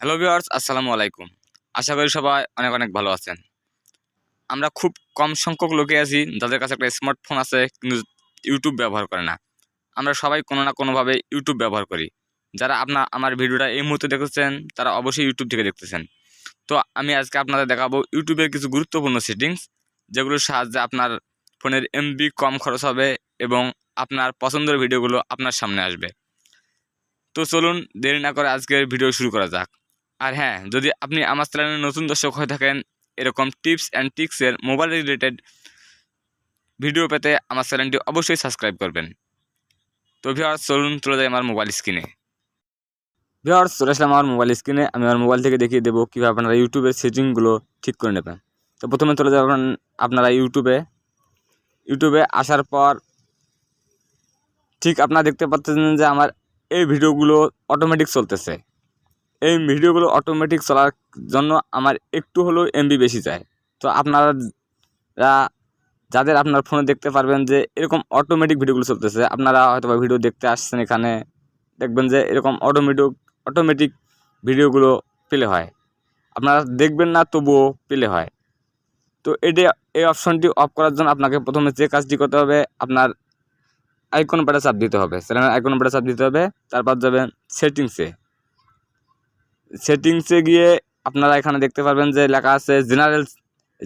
Hello viewers, আসসালামু আলাইকুম। আশা করি সবাই অনেক অনেক ভালো আছেন। আমরা খুব কম সংখ্যক লোকে আছি যাদের কাছে একটা স্মার্টফোন আছে কিন্তু ইউটিউব ব্যবহার করে না। আমরা সবাই কোনো না কোনোভাবে ইউটিউব ব্যবহার করি। যারা আমার ভিডিওটা এই মুহূর্তে দেখতেছেন তারা অবশ্যই ইউটিউব থেকে দেখতেছেন। তো আমি আজকে আপনাদের দেখাবো ইউটিউবের কিছু গুরুত্বপূর্ণ সেটিংস, যেগুলোর সাহায্যে আপনার ফোনের এমবি কম খরচ হবে এবং আপনার পছন্দের ভিডিওগুলো আপনার সামনে আসবে। তো চলুন দেরি না করে আজকের ভিডিও শুরু করা যাক। আর হ্যাঁ, যদি আপনি আমার চ্যানেলে নতুন দর্শক হয়ে থাকেন, এরকম টিপস অ্যান্ড ট্রিক্সের মোবাইল রিলেটেড ভিডিও পেতে আমার চ্যানেলটি অবশ্যই সাবস্ক্রাইব করবেন। তো ভিউয়ার্স, চলুন চলে যাই আমার মোবাইল স্ক্রিনে। ভিউয়ার্স, চলে আসলাম আমার মোবাইল স্ক্রিনে। আমি আমার মোবাইল থেকে দেখিয়ে দেবো কীভাবে আপনারা ইউটিউবের সেটিংগুলো ঠিক করে নেবেন। তো প্রথমে চলে যাবেন আপনারা ইউটিউবে আসার পর ঠিক আপনারা দেখতে পাচ্ছেন যে আমার এই ভিডিওগুলো অটোমেটিক চলতেছে। এই ভিডিওগুলো অটোমেটিক চলার জন্য আমার একটু হলেও এমবি বেশি চাই। তো আপনারা যাদের আপনার ফোনে দেখতে পারবেন যে এরকম অটোমেটিক ভিডিওগুলো চলতেছে, আপনারা হয়তো বা ভিডিও দেখতে আসছেন, এখানে দেখবেন যে এরকম অটোমেটিক ভিডিওগুলো প্লে হয়। আপনারা দেখবেন না, তবুও প্লে হয়। তো এই অপশনটি অফ করার জন্য আপনাকে প্রথমে যে কাজটি করতে হবে, আপনার আইকন বাটনে চাপ দিতে হবে, চ্যানেলের আইকন বাটনে চাপ দিতে হবে। তারপর যাবেন সেটিংসে গিয়ে আপনারা এখানে দেখতে পারবেন যে লেখা আছে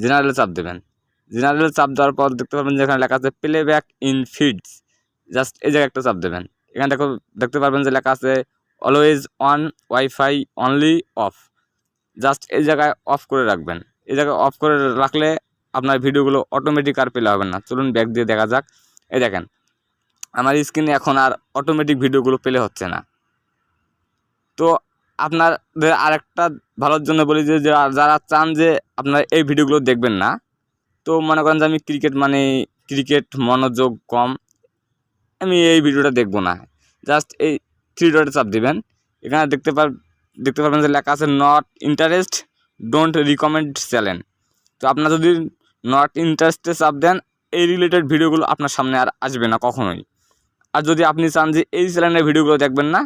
জেনারেল চাপ দেবেন। জেনারেল চাপ দেওয়ার পর দেখতে পারবেন যে এখানে লেখা আছে প্লেব্যাক ইন ফিডস। জাস্ট এই জায়গায় একটা চাপ দেবেন। এখানে দেখতে পারবেন যে লেখা আছে always on, wifi only, of. Just এই জায়গায় অফ করে রাখবেন। এই জায়গায় অফ করে রাখলে আপনার ভিডিওগুলো অটোমেটিক আর প্লে হবে না। চলুন ব্যাক দিয়ে দেখা যাক। এই দেখেন, আমার স্ক্রিনে এখন আর অটোমেটিক ভিডিওগুলো প্লে হচ্ছে না। তো আপনাদের আরেকটা ভালোর জন্য বলি যে যারা চান যে আপনারা এই ভিডিওগুলো দেখবেন না, তো মনে করেন যে আমি ক্রিকেট মনোযোগ কম, আমি এই ভিডিওটা দেখব না, জাস্ট এই থ্রি ডটে চাপ দিবেন। এখানে দেখতে পারবেন যে লেখা আছে not interest, don't recommend channel. তো আপনারা যদি নট ইন্টারেস্টে চাপ দেন, এই রিলেটেড ভিডিওগুলো আপনার সামনে আর আসবে না কখনোই। আর যদি আপনি চান যে এই চ্যানেলের ভিডিওগুলো দেখবেন না,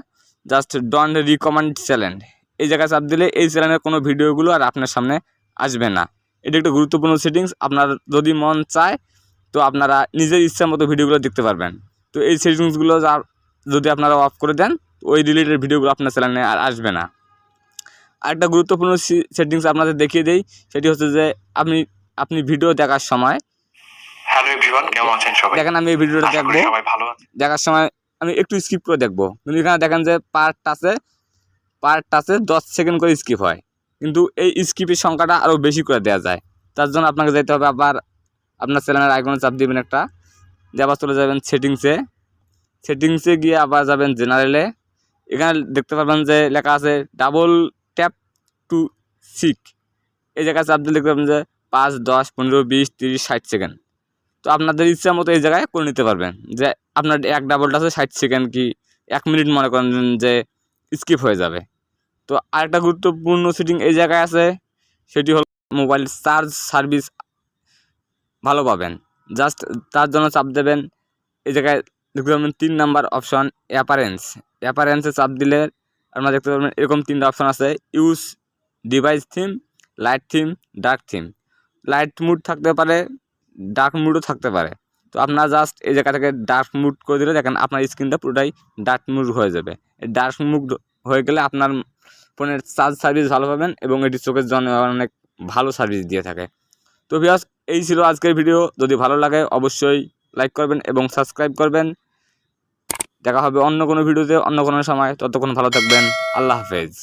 জাস্ট ডোন্ট রিকমেন্ড চ্যানেল, এই জায়গায় চাপ দিলে এই চ্যানেলের কোনো ভিডিওগুলো আর আপনার সামনে আসবে না। এটা একটা গুরুত্বপূর্ণ সেটিংস। আপনার যদি মন চায় তো আপনারা নিজের ইচ্ছা মতো ভিডিওগুলো দেখতে পারবেন। তো এই সেটিংসগুলো যদি আপনারা অফ করে দেন, ওই রিলেটেড ভিডিওগুলো আপনার চ্যানেলে আর আসবে না। আরেকটা গুরুত্বপূর্ণ সেটিংস আপনাদের দেখিয়ে দেই, সেটি হচ্ছে যে আপনি ভিডিও দেখার সময়, হ্যালো এভরিওয়ান, কেমন আছেন সবাই? দেখেন আমি এই ভিডিওটা দেখবো, সবাই ভালো আছেন। দেখার সময় আমি একটু স্কিপ করে দেখবো, কিন্তু এখানে দেখেন যে পার্ট টাচে 10 সেকেন্ড করে স্কিপ হয়, কিন্তু এই স্কিপের সংখ্যাটা আরও বেশি করে দেওয়া যায়। তার জন্য আপনাকে যেতে হবে আবার আপনার চ্যানেলের আইকনে চাপ দিবেন একটা, দিয়ে আবার চলে যাবেন সেটিংসে গিয়ে আবার যাবেন জেনারেলে। এখানে দেখতে পারবেন যে লেখা আছে ডাবল ট্যাপ টু সিক। এই জায়গায় চাপ দিলে দেখতে পাবেন যে 5, 10, 15, 20, 30, 60 সেকেন্ড। তো আপনাদের ইচ্ছা মতো এই জায়গায় করে নিতে পারবেন যে আপনার এক ডাবলটা আছে 60 সেকেন্ড কি 1 মিনিট মনে করেন যে স্কিপ হয়ে যাবে। তো আরেকটা গুরুত্বপূর্ণ সেটিং এই জায়গায় আছে, সেটি হলো মোবাইল চার্জ সার্ভিস ভালো পাবেন। জাস্ট তার জন্য চাপ দেবেন, এই জায়গায় দেখতে পাবেন 3 নাম্বার অপশন অ্যাপারেন্সে চাপ দিলে আপনারা দেখতে পাবেন এরকম 3টা অপশন আছে, use device theme, light theme, dark theme. Light mood থাকতে পারে, ডার্ক মুডও থাকতে পারে। তো আপনারা জাস্ট এই জায়গা থেকে ডার্ক মুড করে দিলে দেখেন আপনার স্ক্রিনটা পুরোটাই ডার্ক মুড হয়ে যাবে। এই ডার্ক মুড হয়ে গেলে আপনার ফোনের চার্জ সার্ভিস ভালো পাবেন এবং এটি চোখের জন্য অনেক ভালো সার্ভিস দিয়ে থাকে। তো ভিউয়ার্স, এই ছিল আজকের ভিডিও। যদি ভালো লাগে অবশ্যই লাইক করবেন এবং সাবস্ক্রাইব করবেন। দেখা হবে অন্য কোনো ভিডিওতে অন্য কোনো সময়। ততক্ষণ ভালো থাকবেন। আল্লাহ হাফেজ।